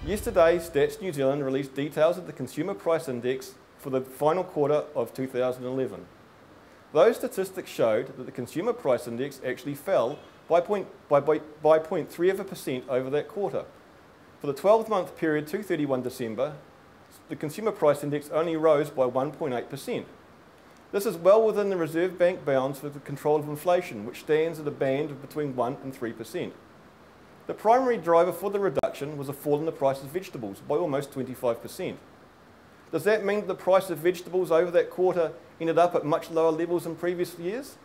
Yesterday, Stats New Zealand released details of the Consumer Price Index for the final quarter of 2011. Those statistics showed that the Consumer Price Index actually fell by 0.3% over that quarter. For the 12-month period to 31 December, the Consumer Price Index only rose by 1.8%. This is well within the Reserve Bank bounds for the control of inflation, which stands at a band of between 1 and 3%. The primary driver for the reduction was a fall in the price of vegetables by almost 25%. Does that mean that the price of vegetables over that quarter ended up at much lower levels than previous years?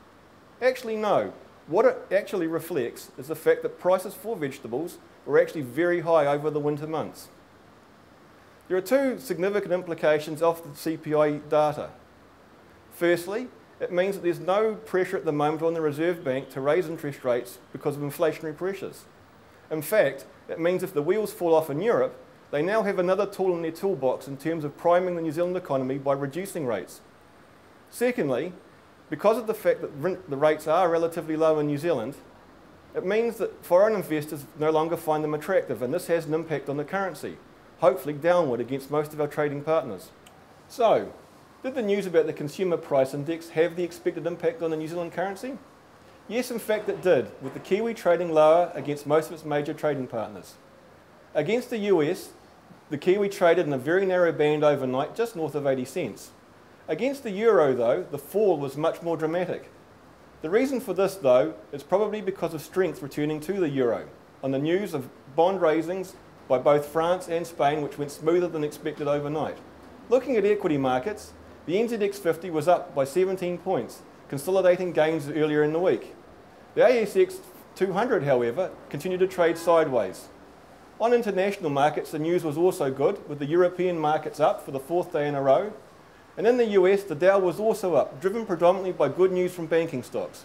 Actually, no. What it actually reflects is the fact that prices for vegetables were actually very high over the winter months. There are two significant implications of the CPI data. Firstly, it means that there's no pressure at the moment on the Reserve Bank to raise interest rates because of inflationary pressures. In fact, it means if the wheels fall off in Europe, they now have another tool in their toolbox in terms of priming the New Zealand economy by reducing rates. Secondly, because of the fact that the rates are relatively low in New Zealand, it means that foreign investors no longer find them attractive, and this has an impact on the currency, hopefully downward against most of our trading partners. So, did the news about the Consumer Price Index have the expected impact on the New Zealand currency? Yes, in fact it did, with the Kiwi trading lower against most of its major trading partners. Against the US, the Kiwi traded in a very narrow band overnight, just north of 80 cents. Against the Euro, though, the fall was much more dramatic. The reason for this, though, is probably because of strength returning to the Euro, on the news of bond raisings by both France and Spain, which went smoother than expected overnight. Looking at equity markets, the NZX 50 was up by 17 points, consolidating gains earlier in the week. The ASX 200, however, continued to trade sideways. On international markets, the news was also good, with the European markets up for the fourth day in a row. And in the US, the Dow was also up, driven predominantly by good news from banking stocks.